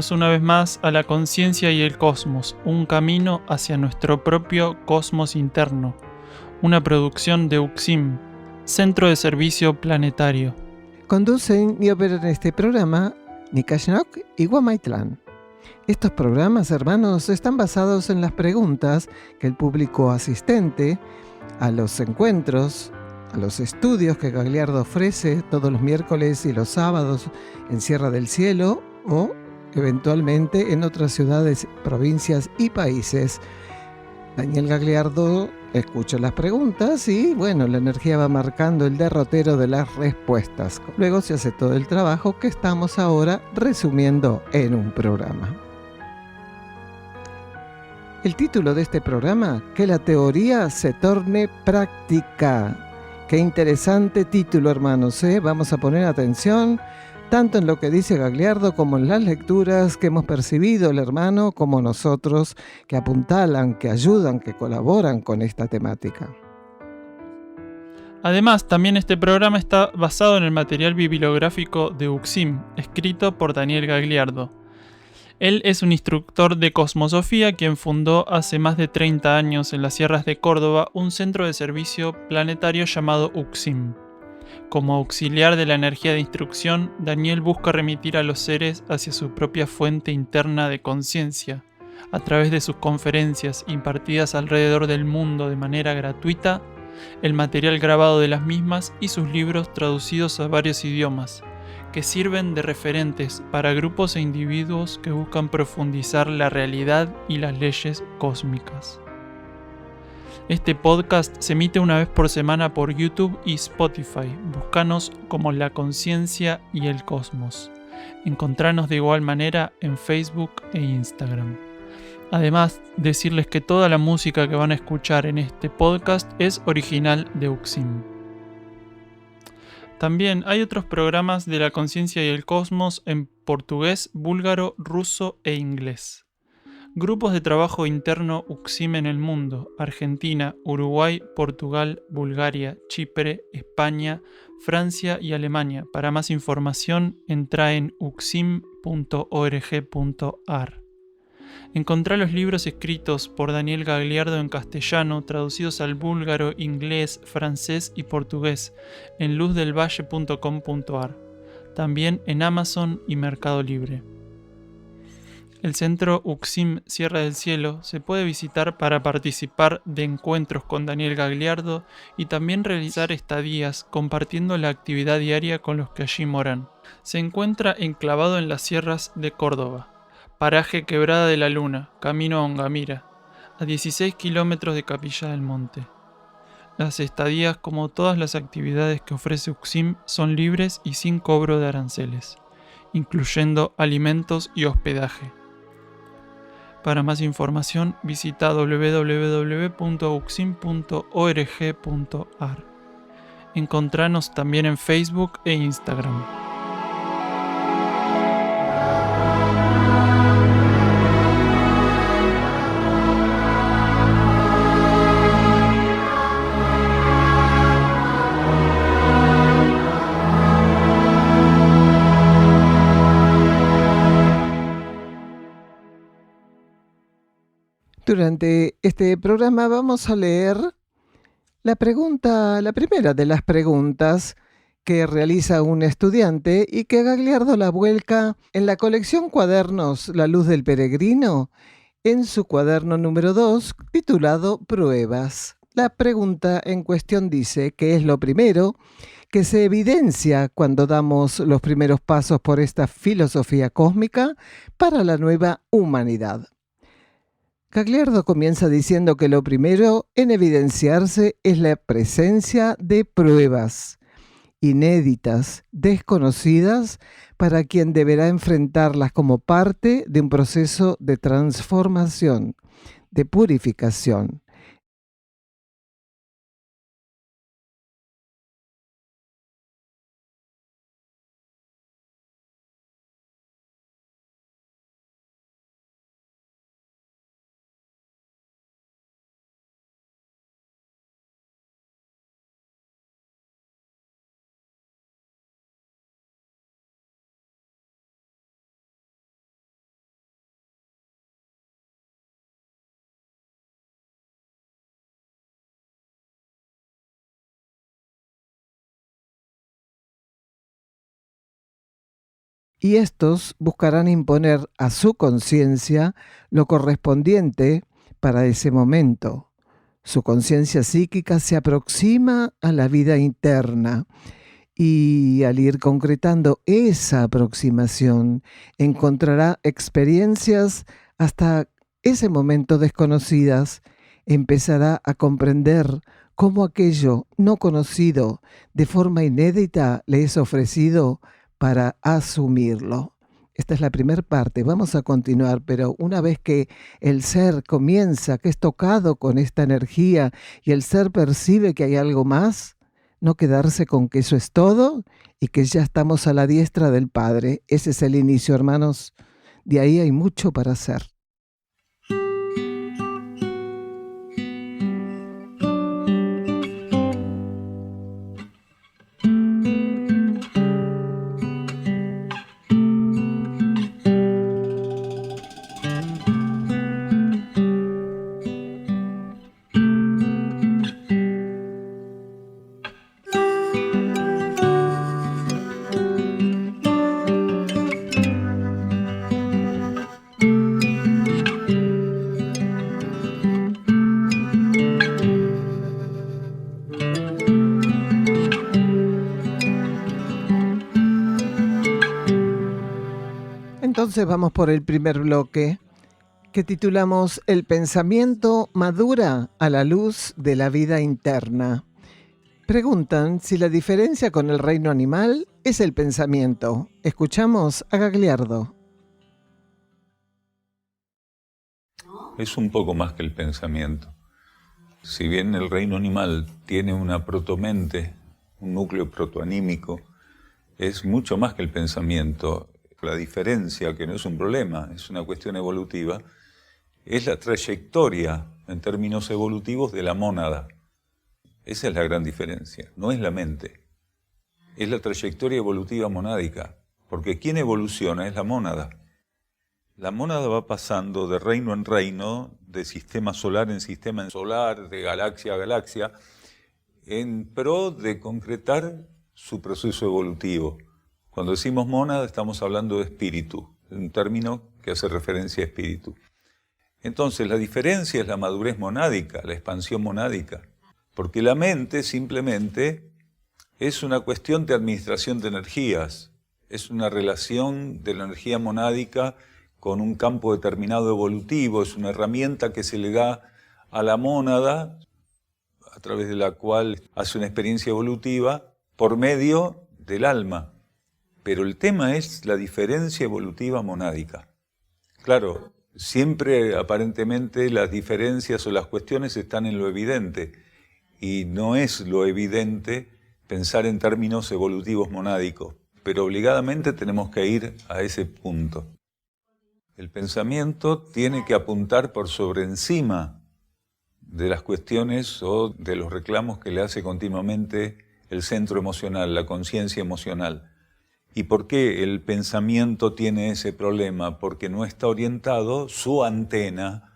Bienvenidos una vez más a La Conciencia y el Cosmos, un camino hacia nuestro propio cosmos interno, una producción de UXIM, Centro de Servicio Planetario. Conducen y operan este programa Nikashnok y Guamaitlán. Estos programas, hermanos, están basados en las preguntas que el público asistente a los encuentros, a los estudios que Gagliardo ofrece todos los miércoles y los sábados en Sierra del Cielo o eventualmente en otras ciudades, provincias y países. Daniel Gagliardo escucha las preguntas y, bueno, la energía va marcando el derrotero de las respuestas. Luego se hace todo el trabajo que estamos ahora resumiendo en un programa. El título de este programa, que la teoría se torne práctica. Qué interesante título, hermanos, ¿eh? Vamos a poner atención tanto en lo que dice Gagliardo como en las lecturas que hemos percibido el hermano como nosotros, que apuntalan, que ayudan, que colaboran con esta temática. Además, también este programa está basado en el material bibliográfico de UXIM, escrito por Daniel Gagliardo. Él es un instructor de cosmosofía quien fundó hace más de 30 años en las sierras de Córdoba un centro de servicio planetario llamado UXIM. Como auxiliar de la energía de instrucción, Daniel busca remitir a los seres hacia su propia fuente interna de conciencia, a través de sus conferencias impartidas alrededor del mundo de manera gratuita, el material grabado de las mismas y sus libros traducidos a varios idiomas, que sirven de referentes para grupos e individuos que buscan profundizar la realidad y las leyes cósmicas. Este podcast se emite una vez por semana por YouTube y Spotify. Búscanos como La Conciencia y el Cosmos. Encontranos de igual manera en Facebook e Instagram. Además, decirles que toda la música que van a escuchar en este podcast es original de UXIM. También hay otros programas de La Conciencia y el Cosmos en portugués, búlgaro, ruso e inglés. Grupos de trabajo interno UXIM en el mundo: Argentina, Uruguay, Portugal, Bulgaria, Chipre, España, Francia y Alemania. Para más información, entra en uxim.org.ar. Encontrá los libros escritos por Daniel Gagliardo en castellano, traducidos al búlgaro, inglés, francés y portugués, en luzdelvalle.com.ar. También en Amazon y Mercado Libre. El centro UXIM Sierra del Cielo se puede visitar para participar de encuentros con Daniel Gagliardo y también realizar estadías compartiendo la actividad diaria con los que allí moran. Se encuentra enclavado en las sierras de Córdoba. Paraje Quebrada de la Luna, camino a Ongamira, a 16 kilómetros de Capilla del Monte. Las estadías, como todas las actividades que ofrece UXIM, son libres y sin cobro de aranceles, incluyendo alimentos y hospedaje. Para más información, visita www.uxim.org.ar. Encontranos también en Facebook e Instagram. Durante este programa vamos a leer la primera de las preguntas que realiza un estudiante y que Gagliardo la vuelca en la colección Cuadernos La Luz del Peregrino, en su cuaderno número 2, titulado Pruebas. La pregunta en cuestión dice: ¿qué es lo primero que se evidencia cuando damos los primeros pasos por esta filosofía cósmica para la nueva humanidad? Gagliardo comienza diciendo que lo primero en evidenciarse es la presencia de pruebas inéditas, desconocidas, para quien deberá enfrentarlas como parte de un proceso de transformación, de purificación. y estos buscarán imponer a su conciencia lo correspondiente para ese momento. Su conciencia psíquica se aproxima a la vida interna y al ir concretando esa aproximación encontrará experiencias hasta ese momento desconocidas, empezará a comprender cómo aquello no conocido de forma inédita le es ofrecido para asumirlo. Esta es la primera parte, vamos a continuar, pero una vez que el ser comienza, que es tocado con esta energía y el ser percibe que hay algo más, no quedarse con que eso es todo y que ya estamos a la diestra del Padre. Ese es el inicio, hermanos. De ahí hay mucho para hacer. Entonces vamos por el primer bloque que titulamos El pensamiento madura a la luz de la vida interna. Preguntan si la diferencia con el reino animal es el pensamiento. Escuchamos a Gagliardo. Es un poco más que el pensamiento. Si bien el reino animal tiene una protomente, un núcleo protoanímico, es mucho más que el pensamiento. La diferencia, que no es un problema, es una cuestión evolutiva, es la trayectoria en términos evolutivos de la mónada. Esa es la gran diferencia, no es la mente. Es la trayectoria evolutiva monádica, porque quien evoluciona es la mónada. La mónada va pasando de reino en reino, de sistema solar en sistema solar, de galaxia a galaxia, en pro de concretar su proceso evolutivo. Cuando decimos mónada estamos hablando de espíritu, un término que hace referencia a espíritu. Entonces la diferencia es la madurez monádica, la expansión monádica, porque la mente simplemente es una cuestión de administración de energías, es una relación de la energía monádica con un campo determinado evolutivo, es una herramienta que se le da a la mónada a través de la cual hace una experiencia evolutiva por medio del alma. Pero el tema es la diferencia evolutiva monádica. Claro, siempre aparentemente las diferencias o las cuestiones están en lo evidente, y no es lo evidente pensar en términos evolutivos monádicos, pero obligadamente tenemos que ir a ese punto. El pensamiento tiene que apuntar por sobre encima de las cuestiones o de los reclamos que le hace continuamente el centro emocional, la conciencia emocional. ¿Y por qué el pensamiento tiene ese problema? Porque no está orientado, su antena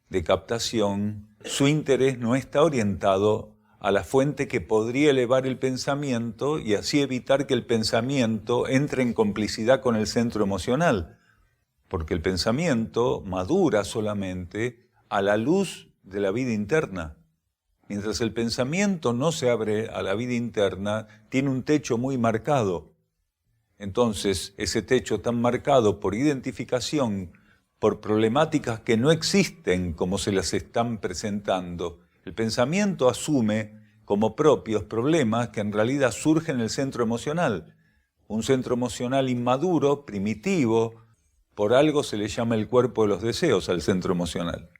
de captación, su interés no está orientado a la fuente que podría elevar el pensamiento y así evitar que el pensamiento entre en complicidad con el centro emocional. Porque el pensamiento madura solamente a la luz de la vida interna. Mientras el pensamiento no se abre a la vida interna, tiene un techo muy marcado. Entonces, ese techo tan marcado por identificación, por problemáticas que no existen como se las están presentando, el pensamiento asume como propios problemas que en realidad surgen en el centro emocional. Un centro emocional inmaduro, primitivo, por algo se le llama el cuerpo de los deseos al centro emocional.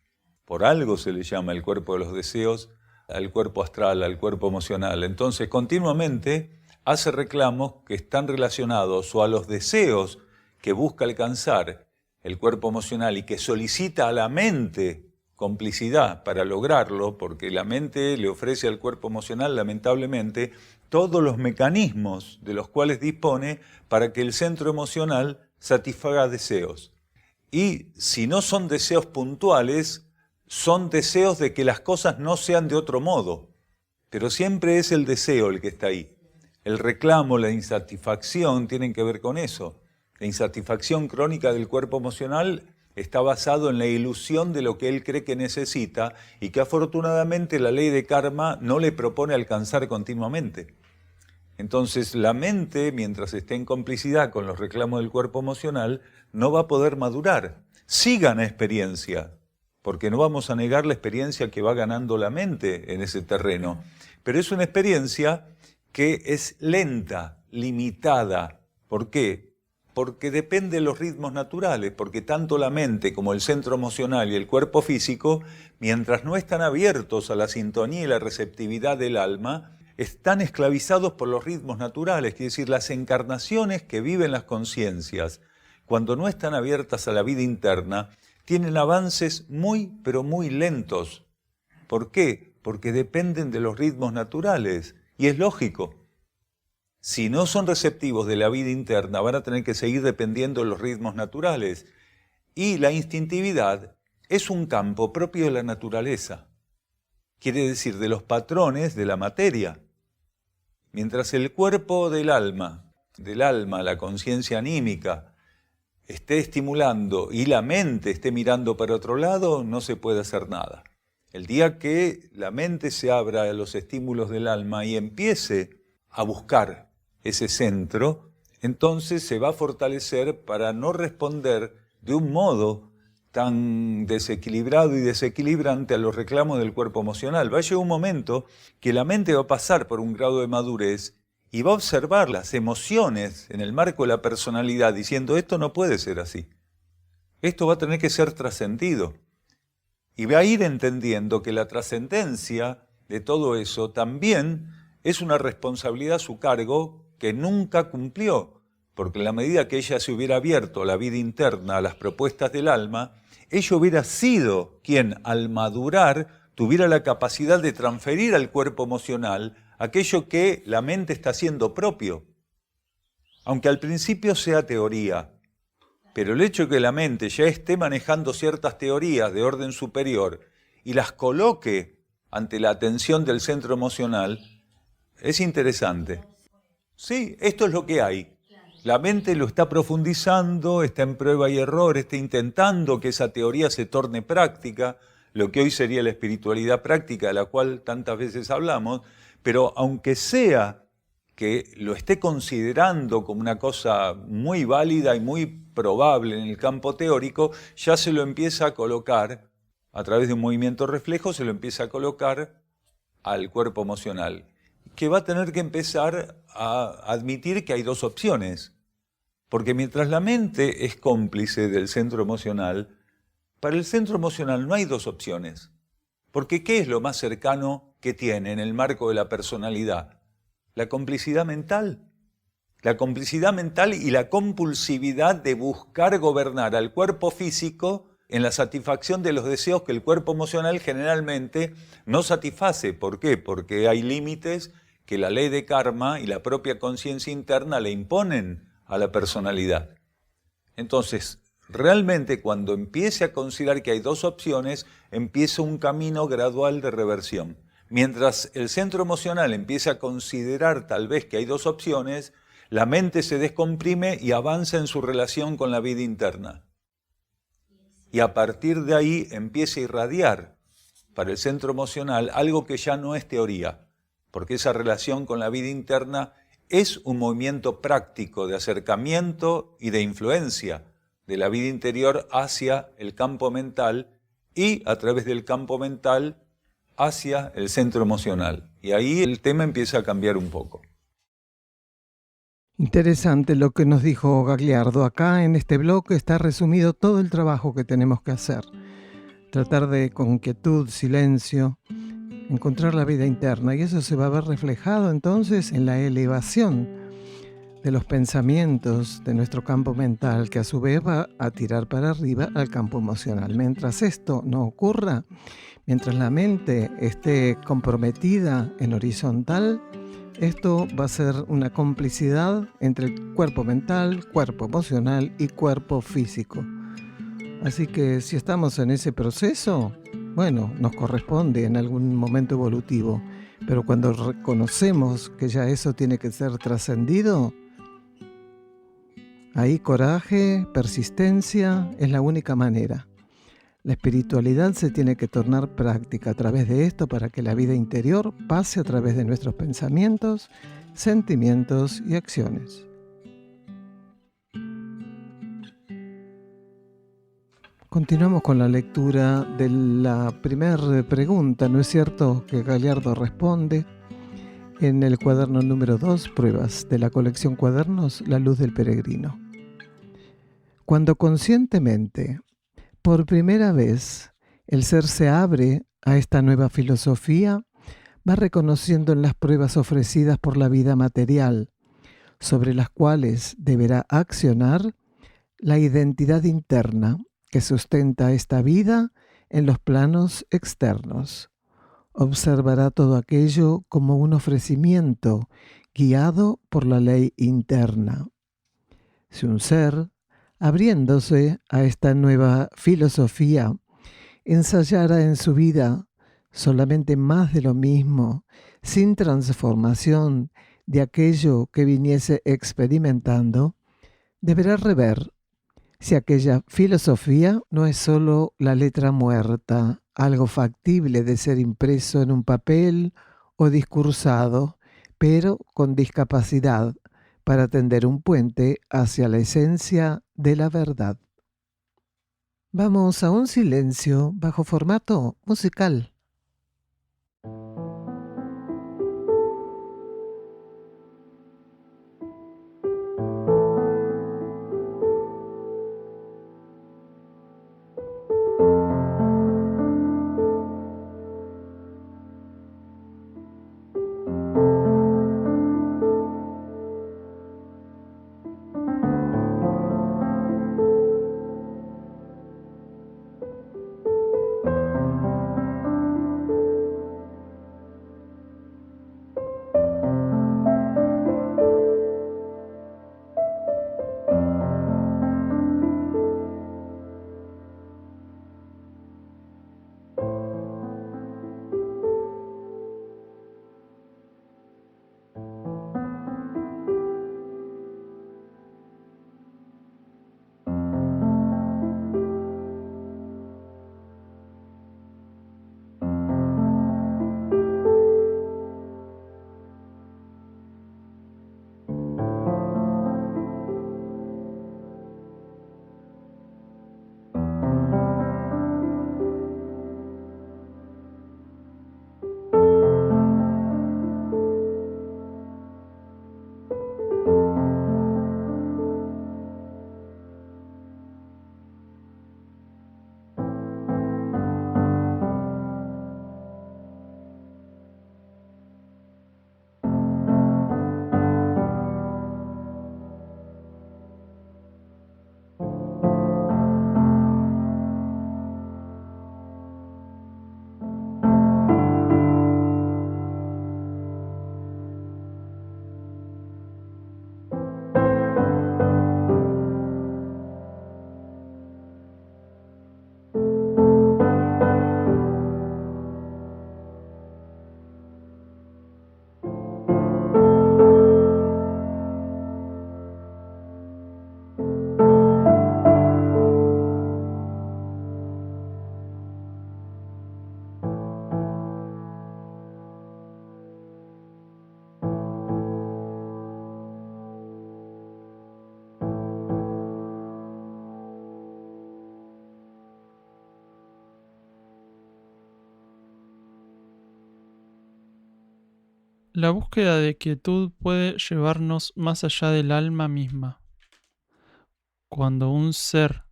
Por algo se le llama el cuerpo de los deseos al cuerpo astral, al cuerpo emocional. Entonces, continuamente hace reclamos que están relacionados o a los deseos que busca alcanzar el cuerpo emocional y que solicita a la mente complicidad para lograrlo, porque la mente le ofrece al cuerpo emocional, lamentablemente, todos los mecanismos de los cuales dispone para que el centro emocional satisfaga deseos. Y si no son deseos puntuales, son deseos de que las cosas no sean de otro modo, pero siempre es el deseo el que está ahí. El reclamo, la insatisfacción tienen que ver con eso. La insatisfacción crónica del cuerpo emocional está basado en la ilusión de lo que él cree que necesita y que afortunadamente la ley de karma no le propone alcanzar continuamente. Entonces la mente, mientras esté en complicidad con los reclamos del cuerpo emocional, no va a poder madurar. Sí gana experiencia, porque no vamos a negar la experiencia que va ganando la mente en ese terreno, pero es una experiencia que es lenta, limitada. ¿Por qué? Porque depende de los ritmos naturales, porque tanto la mente como el centro emocional y el cuerpo físico, mientras no están abiertos a la sintonía y la receptividad del alma, están esclavizados por los ritmos naturales, quiere decir, las encarnaciones que viven las conciencias, cuando no están abiertas a la vida interna, tienen avances muy, pero muy lentos. ¿Por qué? Porque dependen de los ritmos naturales, y es lógico. Si no son receptivos de la vida interna, van a tener que seguir dependiendo de los ritmos naturales. Y la instintividad es un campo propio de la naturaleza. Quiere decir, de los patrones de la materia. Mientras el cuerpo del alma, la conciencia anímica, esté estimulando y la mente esté mirando para otro lado, no se puede hacer nada. El día que la mente se abra a los estímulos del alma y empiece a buscar ese centro, entonces se va a fortalecer para no responder de un modo tan desequilibrado y desequilibrante a los reclamos del cuerpo emocional. Va a llegar un momento que la mente va a pasar por un grado de madurez y va a observar las emociones en el marco de la personalidad diciendo, esto no puede ser así. Esto va a tener que ser trascendido. Y va a ir entendiendo que la trascendencia de todo eso también es una responsabilidad a su cargo que nunca cumplió, porque en la medida que ella se hubiera abierto a la vida interna, a las propuestas del alma, ella hubiera sido quien, al madurar, tuviera la capacidad de transferir al cuerpo emocional aquello que la mente está haciendo propio. Aunque al principio sea teoría, pero el hecho de que la mente ya esté manejando ciertas teorías de orden superior y las coloque ante la atención del centro emocional, es interesante. Sí, esto es lo que hay. La mente lo está profundizando, está en prueba y error, está intentando que esa teoría se torne práctica, lo que hoy sería la espiritualidad práctica de la cual tantas veces hablamos, pero aunque sea que lo esté considerando como una cosa muy válida y muy probable en el campo teórico, ya se lo empieza a colocar, a través de un movimiento reflejo, se lo empieza a colocar al cuerpo emocional, que va a tener que empezar a admitir que hay dos opciones. Porque mientras la mente es cómplice del centro emocional, para el centro emocional no hay dos opciones. Porque ¿qué es lo más cercano que tiene en el marco de la personalidad? La complicidad mental. La complicidad mental y la compulsividad de buscar gobernar al cuerpo físico en la satisfacción de los deseos que el cuerpo emocional generalmente no satisface. ¿Por qué? Porque hay límites que la ley de karma y la propia conciencia interna le imponen a la personalidad. Entonces, realmente cuando empiece a considerar que hay dos opciones, empieza un camino gradual de reversión. Mientras el centro emocional empieza a considerar tal vez que hay dos opciones, la mente se descomprime y avanza en su relación con la vida interna. Y a partir de ahí empieza a irradiar para el centro emocional algo que ya no es teoría, porque esa relación con la vida interna es un movimiento práctico de acercamiento y de influencia de la vida interior hacia el campo mental y a través del campo mental hacia el centro emocional. Y ahí el tema empieza a cambiar un poco. Interesante lo que nos dijo Gagliardo. Acá en este bloque está resumido todo el trabajo que tenemos que hacer. Tratar de, con quietud, silencio, encontrar la vida interna, y eso se va a ver reflejado entonces en la elevación de los pensamientos de nuestro campo mental, que a su vez va a tirar para arriba al campo emocional. Mientras esto no ocurra, mientras la mente esté comprometida en horizontal, esto va a ser una complicidad entre el cuerpo mental, cuerpo emocional y cuerpo físico. Así que si estamos en ese proceso, bueno, nos corresponde en algún momento evolutivo, pero cuando reconocemos que ya eso tiene que ser trascendido, Ahí coraje, persistencia es la única manera. La espiritualidad se tiene que tornar práctica a través de esto para que la vida interior pase a través de nuestros pensamientos, sentimientos y acciones. Continuamos con la lectura de la primera pregunta, ¿no es cierto?, que Gagliardo responde en el cuaderno número 2, Pruebas, de la colección Cuadernos La Luz del Peregrino. Cuando conscientemente, por primera vez, el ser se abre a esta nueva filosofía, va reconociendo en las pruebas ofrecidas por la vida material, sobre las cuales deberá accionar, la identidad interna que sustenta esta vida en los planos externos. Observará todo aquello como un ofrecimiento guiado por la ley interna. Si un ser, abriéndose a esta nueva filosofía, ensayara en su vida solamente más de lo mismo, sin transformación de aquello que viniese experimentando, deberá rever si aquella filosofía no es solo la letra muerta, algo factible de ser impreso en un papel o discursado, pero con discapacidad para tender un puente hacia la esencia de la verdad. Vamos a un silencio bajo formato musical. La búsqueda de quietud puede llevarnos más allá del alma misma. Cuando un ser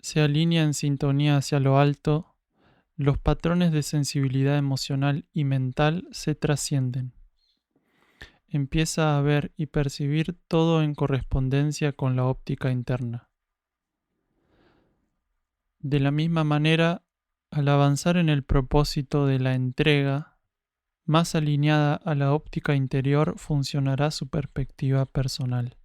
se alinea en sintonía hacia lo alto, los patrones de sensibilidad emocional y mental se trascienden. Empieza a ver y percibir todo en correspondencia con la óptica interna. De la misma manera, al avanzar en el propósito de la entrega, más alineada a la óptica interior funcionará su perspectiva personal,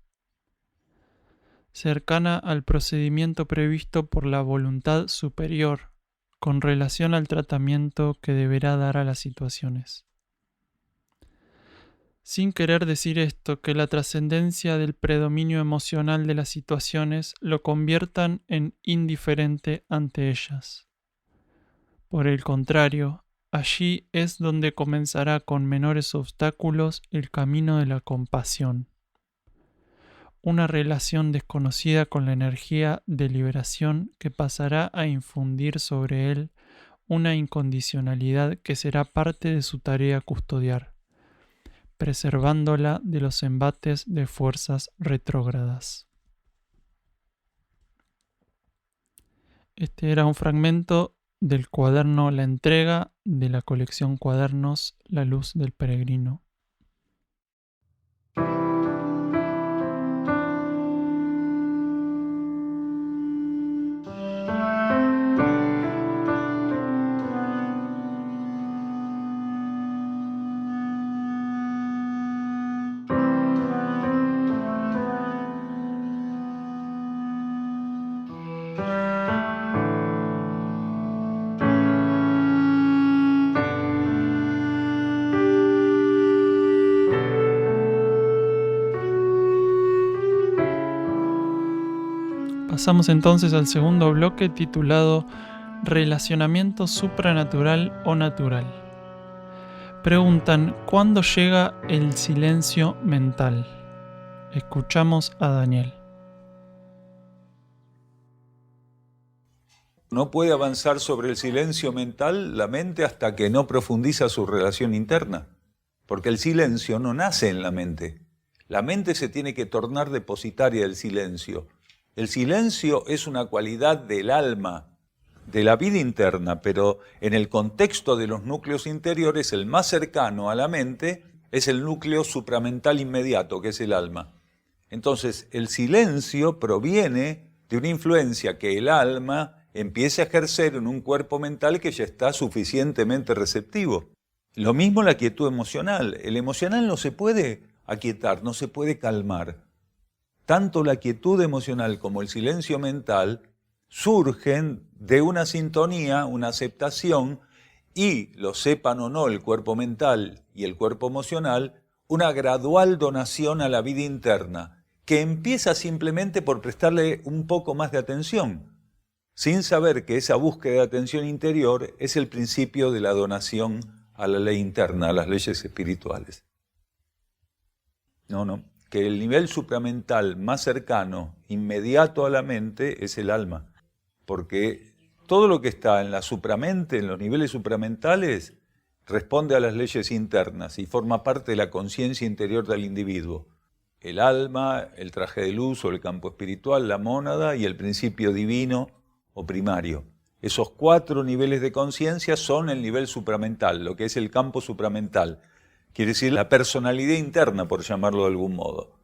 cercana al procedimiento previsto por la voluntad superior con relación al tratamiento que deberá dar a las situaciones. sin querer decir esto que la trascendencia del predominio emocional de las situaciones lo conviertan en indiferente ante ellas. Por el contrario, allí es donde comenzará con menores obstáculos el camino de la compasión. Una relación desconocida con la energía de liberación que pasará a infundir sobre él una incondicionalidad que será parte de su tarea custodiar, preservándola de los embates de fuerzas retrógradas. Este era un fragmento del cuaderno La Entrega de la colección Cuadernos La Luz del Peregrino. Pasamos entonces al segundo bloque titulado Relacionamiento supranatural o natural. Preguntan, ¿cuándo llega el silencio mental? Escuchamos a Daniel. No puede avanzar sobre el silencio mental la mente hasta que no profundiza su relación interna, porque el silencio no nace en la mente. La mente se tiene que tornar depositaria del silencio. El silencio es una cualidad del alma, de la vida interna, pero en el contexto de los núcleos interiores, el más cercano a la mente es el núcleo supramental inmediato, que es el alma. Entonces, el silencio proviene de una influencia que el alma empieza a ejercer en un cuerpo mental que ya está suficientemente receptivo. Lo mismo la quietud emocional. El emocional no se puede aquietar, no se puede calmar. Tanto la quietud emocional como el silencio mental surgen de una sintonía, una aceptación, y lo sepan o no el cuerpo mental y el cuerpo emocional, una gradual donación a la vida interna, que empieza simplemente por prestarle un poco más de atención, sin saber que esa búsqueda de atención interior es el principio de la donación a la ley interna, a las leyes espirituales. Que el nivel supramental más cercano, inmediato a la mente, es el alma. Porque todo lo que está en la supramente, en los niveles supramentales, responde a las leyes internas y forma parte de la conciencia interior del individuo. El alma, el traje de luz o el campo espiritual, la mónada y el principio divino o primario. Esos 4 niveles de conciencia son el nivel supramental, lo que es el campo supramental. Quiere decir la personalidad interna, por llamarlo de algún modo.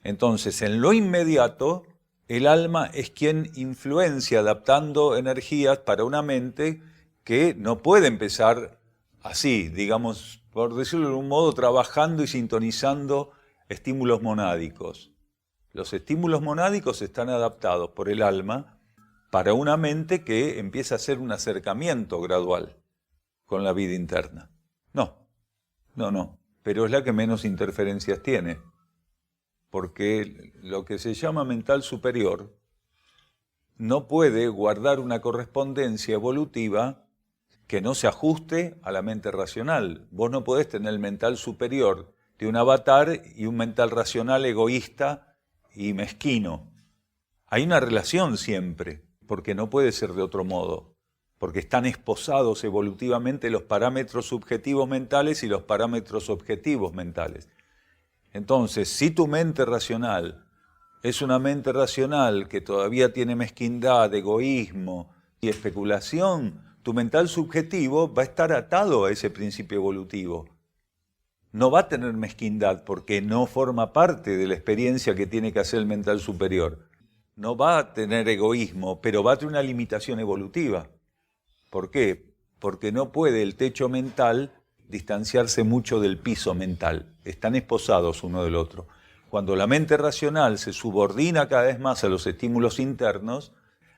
Entonces, en lo inmediato, el alma es quien influencia adaptando energías para una mente que no puede empezar así, digamos, por decirlo de algún modo, trabajando y sintonizando estímulos monádicos. Los estímulos monádicos están adaptados por el alma para una mente que empieza a hacer un acercamiento gradual con la vida interna. No, pero es la que menos interferencias tiene, porque lo que se llama mental superior no puede guardar una correspondencia evolutiva que no se ajuste a la mente racional. Vos no podés tener el mental superior de un avatar y un mental racional egoísta y mezquino. Hay una relación siempre, porque no puede ser de otro modo, porque están esposados evolutivamente los parámetros subjetivos mentales y los parámetros objetivos mentales. Entonces, si tu mente racional es una mente racional que todavía tiene mezquindad, egoísmo y especulación, tu mental subjetivo va a estar atado a ese principio evolutivo. No va a tener mezquindad porque no forma parte de la experiencia que tiene que hacer el mental superior. No va a tener egoísmo, pero va a tener una limitación evolutiva. ¿Por qué? Porque no puede el techo mental distanciarse mucho del piso mental. Están esposados uno del otro. Cuando la mente racional se subordina cada vez más a los estímulos internos,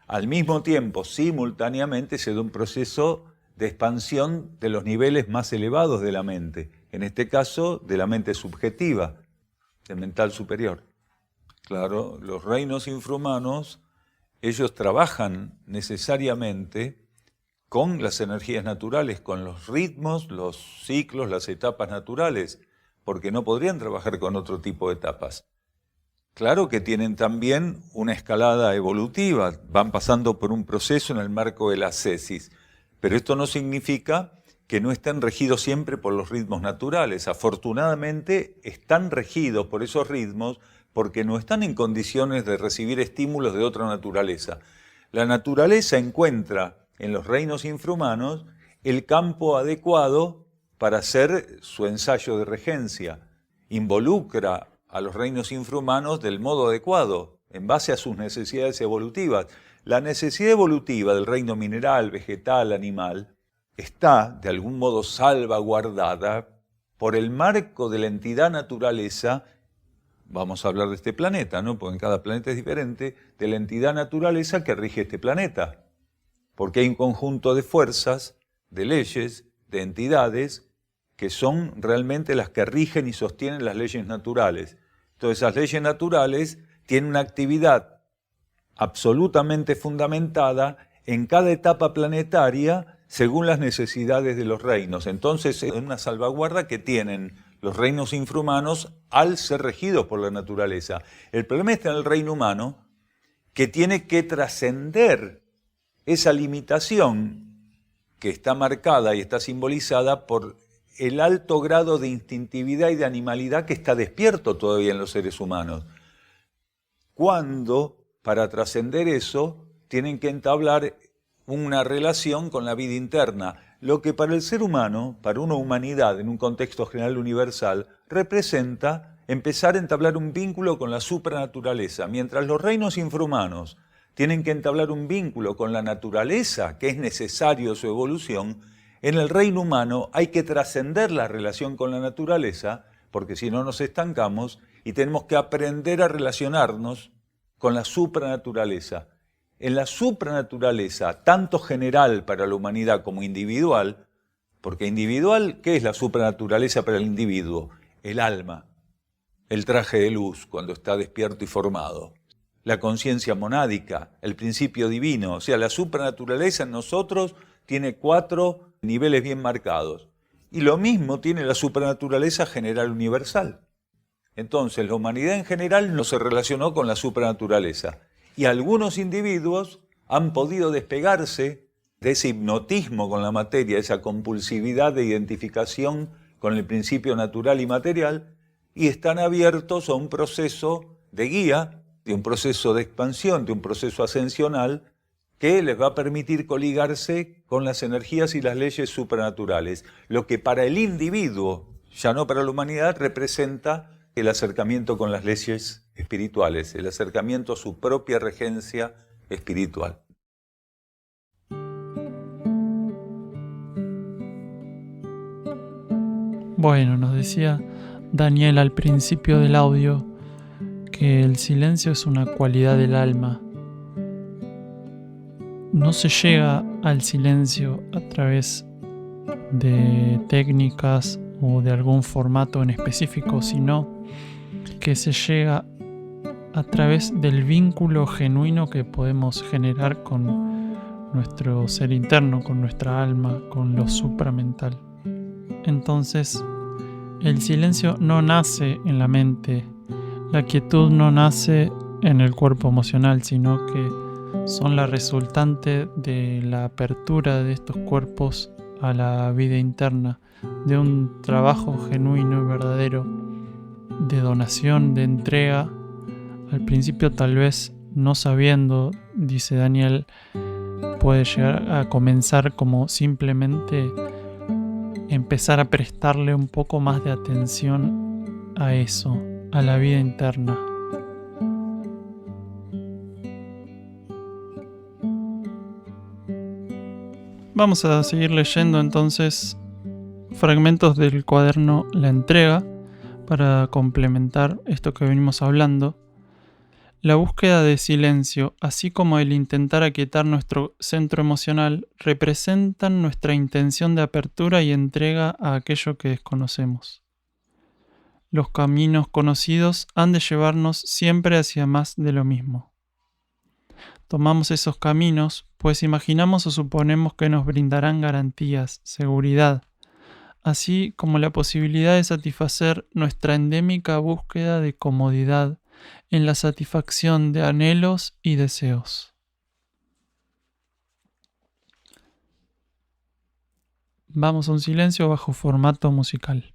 al mismo tiempo, simultáneamente, se da un proceso de expansión de los niveles más elevados de la mente. en este caso de la mente subjetiva, del mental superior. Claro, los reinos infrahumanos, ellos trabajan necesariamente con las energías naturales, con los ritmos, los ciclos, las etapas naturales, porque no podrían trabajar con otro tipo de etapas. Claro que tienen también una escalada evolutiva, van pasando por un proceso en el marco de la ascesis, pero esto no significa que no estén regidos siempre por los ritmos naturales. Afortunadamente están regidos por esos ritmos porque no están en condiciones de recibir estímulos de otra naturaleza. La naturaleza encuentra en los reinos infrahumanos el campo adecuado para hacer su ensayo de regencia. Involucra a los reinos infrahumanos del modo adecuado, en base a sus necesidades evolutivas. La necesidad evolutiva del reino mineral, vegetal, animal, está de algún modo salvaguardada por el marco de la entidad naturaleza. Vamos a hablar de este planeta, ¿no? Porque en cada planeta es diferente, de la entidad naturaleza que rige este planeta. Porque hay un conjunto de fuerzas, de leyes, de entidades, que son realmente las que rigen y sostienen las leyes naturales. Entonces, esas leyes naturales tienen una actividad absolutamente fundamentada en cada etapa planetaria según las necesidades de los reinos. Entonces, es una salvaguarda que tienen los reinos infrahumanos al ser regidos por la naturaleza. El problema está en el reino humano, que tiene que trascender esa limitación que está marcada y está simbolizada por el alto grado de instintividad y de animalidad que está despierto todavía en los seres humanos. Cuando, para trascender eso, tienen que entablar una relación con la vida interna, lo que para el ser humano, para una humanidad en un contexto general universal, representa empezar a entablar un vínculo con la supranaturaleza, mientras los reinos infrahumanos tienen que entablar un vínculo con la naturaleza, que es necesario su evolución. En el reino humano hay que trascender la relación con la naturaleza, porque si no nos estancamos, y tenemos que aprender a relacionarnos con la supranaturaleza. En la supranaturaleza, tanto general para la humanidad como individual, porque individual, ¿qué es la supranaturaleza para el individuo? El alma, el traje de luz cuando está despierto y formado. La conciencia monádica, el principio divino, o sea, la supranaturaleza en nosotros tiene 4 niveles bien marcados. Y lo mismo tiene la supranaturaleza general universal. Entonces, la humanidad en general no se relacionó con la supranaturaleza. Y algunos individuos han podido despegarse de ese hipnotismo con la materia, esa compulsividad de identificación con el principio natural y material, y están abiertos a un proceso de guía, de un proceso de expansión, de un proceso ascensional, que les va a permitir coligarse con las energías y las leyes supranaturales, lo que para el individuo, ya no para la humanidad, representa el acercamiento con las leyes espirituales, el acercamiento a su propia regencia espiritual. Bueno, nos decía Daniel al principio del audio que el silencio es una cualidad del alma. No se llega al silencio a través de técnicas o de algún formato en específico, sino que se llega a través del vínculo genuino que podemos generar con nuestro ser interno, con nuestra alma, con lo supramental. Entonces, el silencio no nace en la mente, la quietud no nace en el cuerpo emocional, sino que son la resultante de la apertura de estos cuerpos a la vida interna, de un trabajo genuino y verdadero, de donación, de entrega. Al principio tal vez no sabiendo, dice Daniel, puede llegar a comenzar como simplemente empezar a prestarle un poco más de atención a eso, a la vida interna. Vamos a seguir leyendo entonces fragmentos del cuaderno La Entrega para complementar esto que venimos hablando. La búsqueda de silencio, así como el intentar aquietar nuestro centro emocional, representan nuestra intención de apertura y entrega a aquello que desconocemos. Los caminos conocidos han de llevarnos siempre hacia más de lo mismo. Tomamos esos caminos, pues imaginamos o suponemos que nos brindarán garantías, seguridad, así como la posibilidad de satisfacer nuestra endémica búsqueda de comodidad en la satisfacción de anhelos y deseos. Vamos a un silencio bajo formato musical.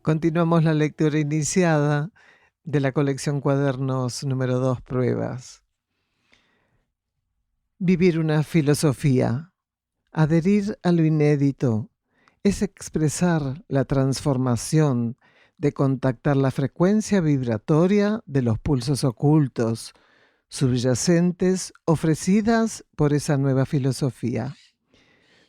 Continuamos la lectura iniciada de la colección Cuadernos número 2, Pruebas. Vivir una filosofía. Adherir a lo inédito es expresar la transformación de contactar la frecuencia vibratoria de los pulsos ocultos, subyacentes, ofrecidas por esa nueva filosofía.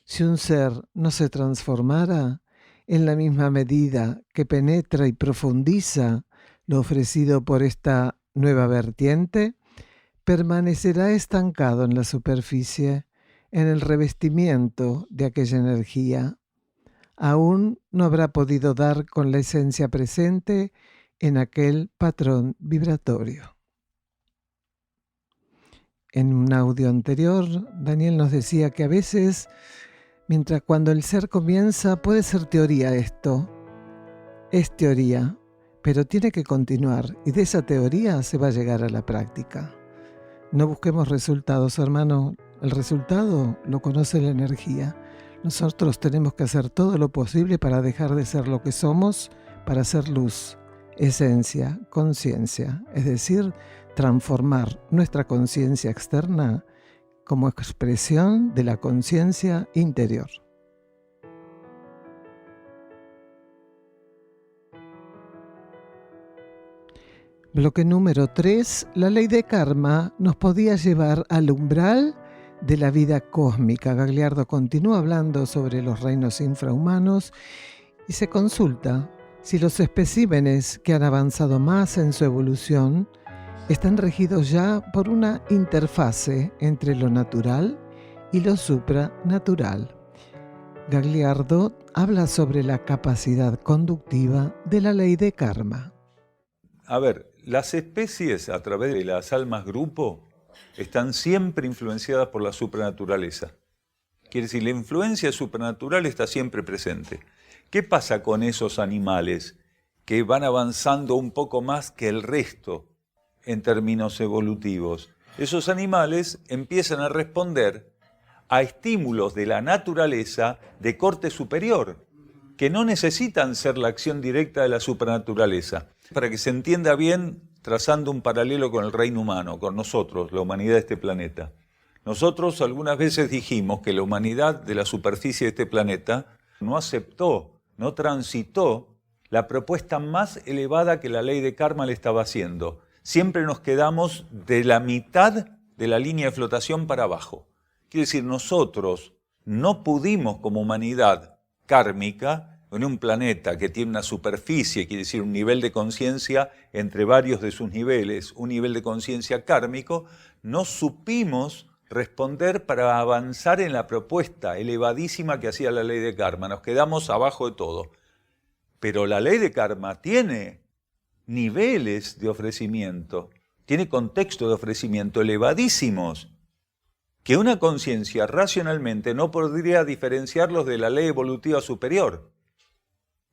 Si un ser no se transformara, en la misma medida que penetra y profundiza lo ofrecido por esta nueva vertiente, permanecerá estancado en la superficie, en el revestimiento de aquella energía. aún no habrá podido dar con la esencia presente en aquel patrón vibratorio. En un audio anterior, Daniel nos decía que a veces, mientras cuando el ser comienza, puede ser teoría esto. Es teoría, pero tiene que continuar y de esa teoría se va a llegar a la práctica. No busquemos resultados, hermano. El resultado lo conoce la energía. Nosotros tenemos que hacer todo lo posible para dejar de ser lo que somos, para ser luz, esencia, conciencia, es decir, transformar nuestra conciencia externa como expresión de la conciencia interior. Bloque número 3. La ley de karma nos podía llevar al umbral de la vida cósmica. Gagliardo continúa hablando sobre los reinos infrahumanos y se consulta si los especímenes que han avanzado más en su evolución están regidos ya por una interfase entre lo natural y lo supranatural. Gagliardo habla sobre la capacidad conductiva de la ley de karma. A ver, las especies a través de las almas grupo están siempre influenciadas por la supranaturaleza. Quiere decir, la influencia supranatural está siempre presente. ¿Qué pasa con esos animales que van avanzando un poco más que el resto en términos evolutivos? Esos animales empiezan a responder a estímulos de la naturaleza de corte superior, que no necesitan ser la acción directa de la supranaturaleza. Para que se entienda bien, trazando un paralelo con el reino humano, con nosotros, la humanidad de este planeta. Nosotros algunas veces dijimos que la humanidad de la superficie de este planeta no aceptó, no transitó la propuesta más elevada que la ley de karma le estaba haciendo. Siempre nos quedamos de la mitad de la línea de flotación para abajo. Quiere decir, nosotros no pudimos como humanidad kármica, en un planeta que tiene una superficie, quiere decir un nivel de conciencia entre varios de sus niveles, un nivel de conciencia kármico, no supimos responder para avanzar en la propuesta elevadísima que hacía la ley de karma. Nos quedamos abajo de todo. Pero la ley de karma tiene niveles de ofrecimiento, tiene contextos de ofrecimiento elevadísimos, que una conciencia racionalmente no podría diferenciarlos de la ley evolutiva superior.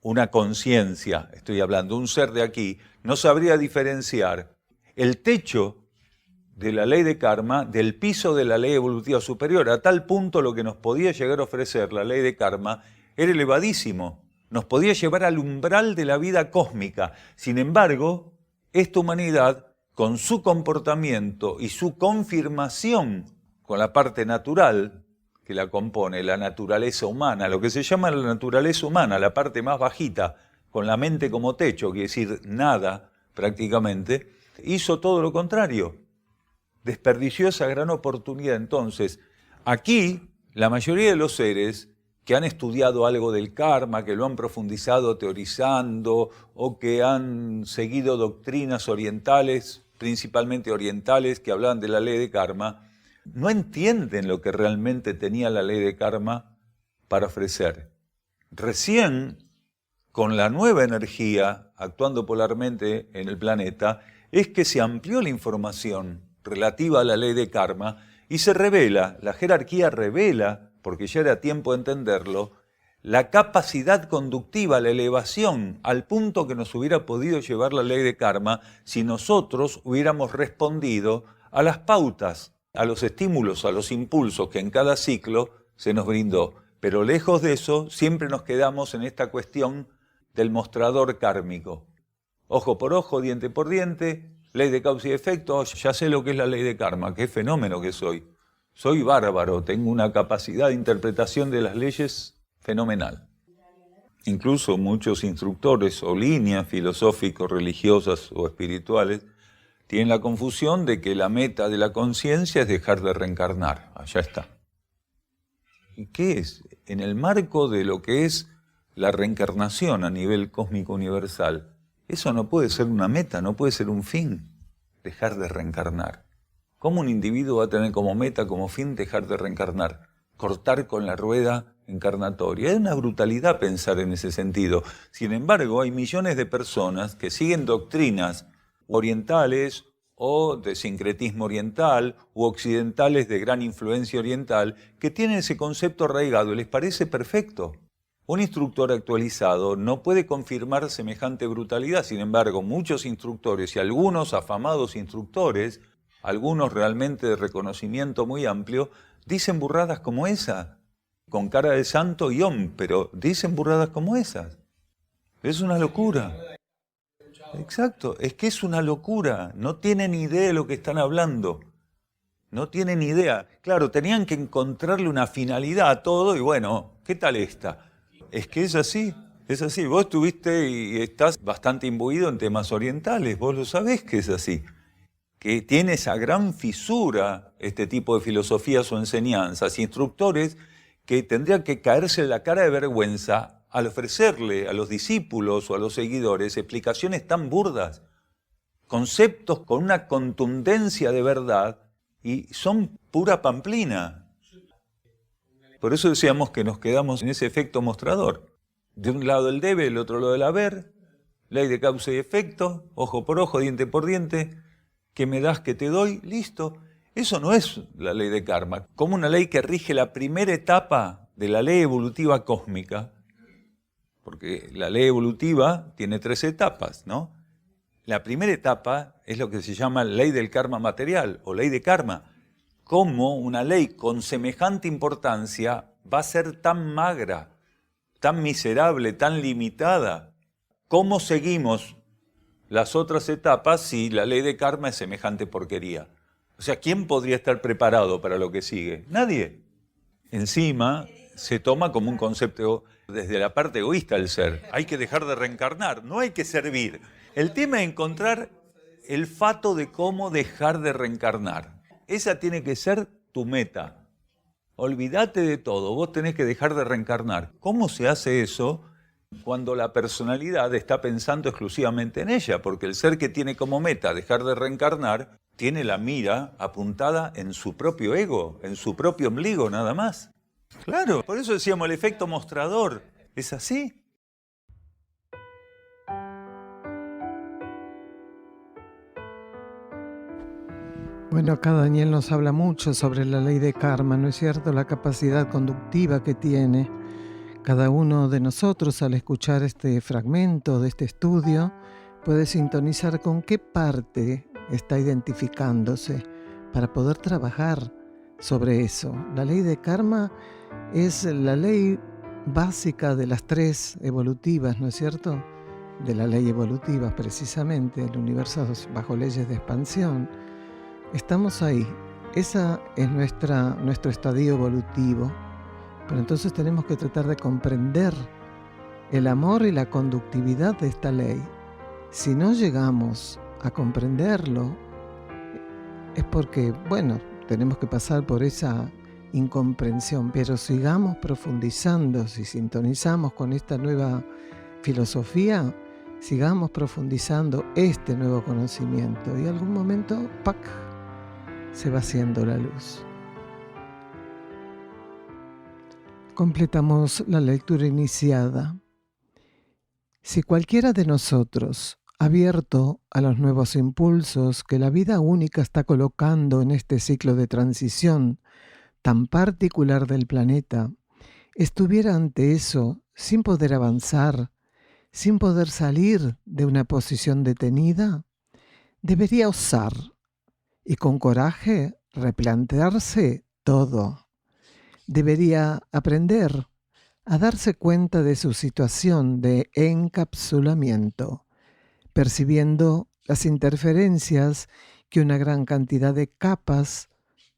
Una conciencia, estoy hablando, un ser de aquí, no sabría diferenciar el techo de la ley de karma del piso de la ley evolutiva superior. A tal punto lo que nos podía llegar a ofrecer la ley de karma era elevadísimo. Nos podía llevar al umbral de la vida cósmica. Sin embargo, esta humanidad, con su comportamiento y su confirmación con la parte natural que la compone, la naturaleza humana, lo que se llama la naturaleza humana, la parte más bajita, con la mente como techo, quiere decir nada prácticamente, hizo todo lo contrario. Desperdició esa gran oportunidad. Entonces, aquí la mayoría de los seres que han estudiado algo del karma, que lo han profundizado teorizando o que han seguido doctrinas orientales, principalmente orientales, que hablaban de la ley de karma, no entienden lo que realmente tenía la ley de karma para ofrecer. Recién, con la nueva energía actuando polarmente en el planeta, es que se amplió la información relativa a la ley de karma y se revela, la jerarquía revela, porque ya era tiempo de entenderlo, la capacidad conductiva, la elevación al punto que nos hubiera podido llevar la ley de karma si nosotros hubiéramos respondido a las pautas, a los estímulos, a los impulsos que en cada ciclo se nos brindó. Pero lejos de eso, siempre nos quedamos en esta cuestión del mostrador kármico. Ojo por ojo, diente por diente, ley de causa y efecto, ya sé lo que es la ley de karma, qué fenómeno que soy. Soy bárbaro, tengo una capacidad de interpretación de las leyes fenomenal. Incluso muchos instructores o líneas filosóficos, religiosas o espirituales tienen la confusión de que la meta de la conciencia es dejar de reencarnar. Allá está. ¿Y qué es? En el marco de lo que es la reencarnación a nivel cósmico universal, eso no puede ser una meta, no puede ser un fin, dejar de reencarnar. ¿Cómo un individuo va a tener como meta, como fin, dejar de reencarnar? cortar con la rueda encarnatoria. Es una brutalidad pensar en ese sentido. Sin embargo, hay millones de personas que siguen doctrinas orientales o de sincretismo oriental u occidentales de gran influencia oriental que tienen ese concepto arraigado y les parece perfecto. Un instructor actualizado no puede confirmar semejante brutalidad. Sin embargo, muchos instructores y algunos afamados instructores, algunos realmente de reconocimiento muy amplio, dicen burradas como esa, con cara de santo y om, pero dicen burradas como esas. Es una locura. Exacto, es que es una locura. No tienen idea de lo que están hablando. No tienen idea. Claro, tenían que encontrarle una finalidad a todo y bueno, ¿qué tal esta? Es que es así, es así. Vos estuviste y estás bastante imbuido en temas orientales, vos lo sabés que es así. Que tiene esa gran fisura este tipo de filosofías o enseñanzas, instructores que tendrían que caerse en la cara de vergüenza al ofrecerle a los discípulos o a los seguidores explicaciones tan burdas, conceptos con una contundencia de verdad y son pura pamplina. Por eso decíamos que nos quedamos en ese efecto mostrador. De un lado el debe, del otro lado el haber, ley de causa y efecto, ojo por ojo, diente por diente, que me das, que te doy, listo. Eso no es la ley de karma, como una ley que rige la primera etapa de la ley evolutiva cósmica, porque la ley evolutiva tiene 3 etapas, ¿no? La primera etapa es lo que se llama ley del karma material o ley de karma. ¿Cómo una ley con semejante importancia va a ser tan magra, tan miserable, tan limitada? ¿Cómo seguimos las otras etapas si la ley de karma es semejante porquería? O sea, ¿quién podría estar preparado para lo que sigue? Nadie. Encima se toma como un concepto desde la parte egoísta del ser. Hay que dejar de reencarnar, no hay que servir. El tema es encontrar el fato de cómo dejar de reencarnar. Esa tiene que ser tu meta. Olvídate de todo, vos tenés que dejar de reencarnar. ¿Cómo se hace eso cuando la personalidad está pensando exclusivamente en ella? Porque el ser que tiene como meta dejar de reencarnar tiene la mira apuntada en su propio ego, en su propio ombligo nada más. Claro, por eso decíamos el efecto mostrador. ¿Es así? Bueno, acá Daniel nos habla mucho sobre la ley de karma, ¿no es cierto? La capacidad conductiva que tiene cada uno de nosotros al escuchar este fragmento de este estudio, puede sintonizar con qué parte está identificándose para poder trabajar sobre eso. La ley de karma es la ley básica de las 3 evolutivas, ¿no es cierto? De la ley evolutiva, precisamente, el universo bajo leyes de expansión. Estamos ahí. Esa es nuestro estadio evolutivo. Pero entonces tenemos que tratar de comprender el amor y la conductividad de esta ley. Si no llegamos a comprenderlo, es porque, bueno, tenemos que pasar por esa incomprensión, pero sigamos profundizando, si sintonizamos con esta nueva filosofía, sigamos profundizando este nuevo conocimiento y en algún momento, ¡pac!, se va haciendo la luz. Completamos la lectura iniciada. Si cualquiera de nosotros, abierto a los nuevos impulsos que la vida única está colocando en este ciclo de transición tan particular del planeta, estuviera ante eso sin poder avanzar, sin poder salir de una posición detenida, debería osar y con coraje replantearse todo. Debería aprender a darse cuenta de su situación de encapsulamiento, percibiendo las interferencias que una gran cantidad de capas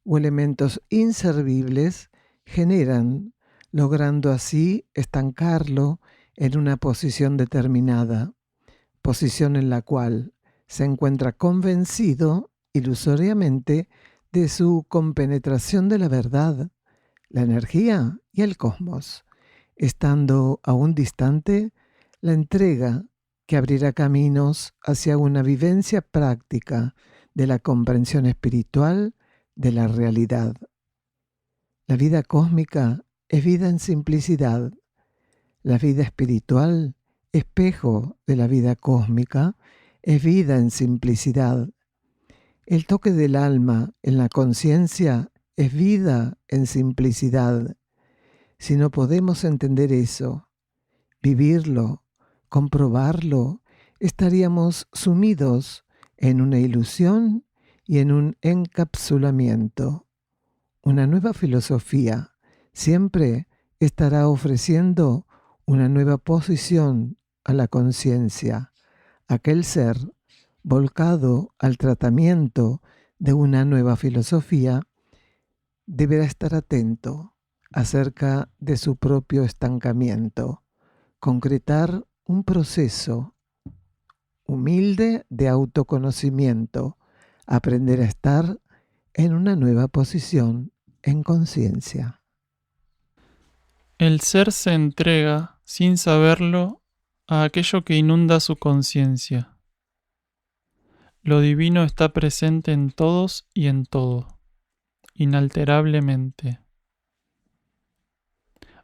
o elementos inservibles generan, logrando así estancarlo en una posición determinada, posición en la cual se encuentra convencido ilusoriamente de su compenetración de la verdad, la energía y el cosmos, estando aún distante, la entrega que abrirá caminos hacia una vivencia práctica de la comprensión espiritual de la realidad. La vida cósmica es vida en simplicidad. La vida espiritual, espejo de la vida cósmica, es vida en simplicidad. El toque del alma en la conciencia es vida en simplicidad. Si no podemos entender eso, vivirlo, comprobarlo, estaríamos sumidos en una ilusión y en un encapsulamiento. Una nueva filosofía siempre estará ofreciendo una nueva posición a la conciencia. Aquel ser volcado al tratamiento de una nueva filosofía deberá estar atento acerca de su propio estancamiento, concretar un proceso humilde de autoconocimiento, aprender a estar en una nueva posición en conciencia. El ser se entrega, sin saberlo, a aquello que inunda su conciencia. Lo divino está presente en todos y en todo, inalterablemente.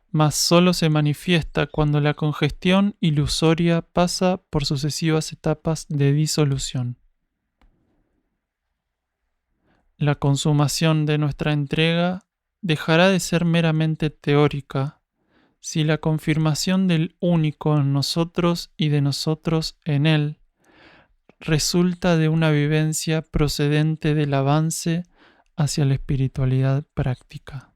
Mas solo se manifiesta cuando la congestión ilusoria pasa por sucesivas etapas de disolución. La consumación de nuestra entrega dejará de ser meramente teórica si la confirmación del único en nosotros y de nosotros en él resulta de una vivencia procedente del avance hacia la espiritualidad práctica.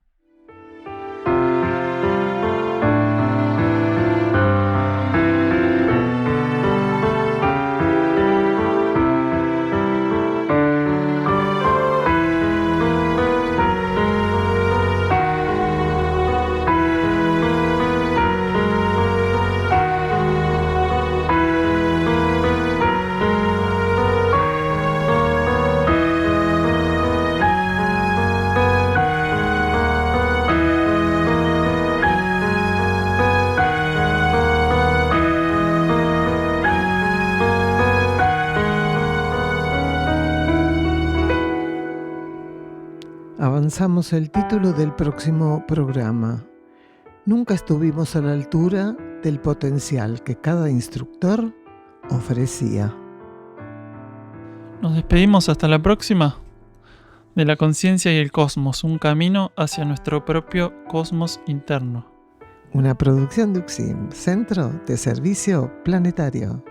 Avanzamos el título del próximo programa. Nunca estuvimos a la altura del potencial que cada instructor ofrecía. Nos despedimos hasta la próxima. De la conciencia y el cosmos, un camino hacia nuestro propio cosmos interno. Una producción de UCSIM, Centro de Servicio Planetario.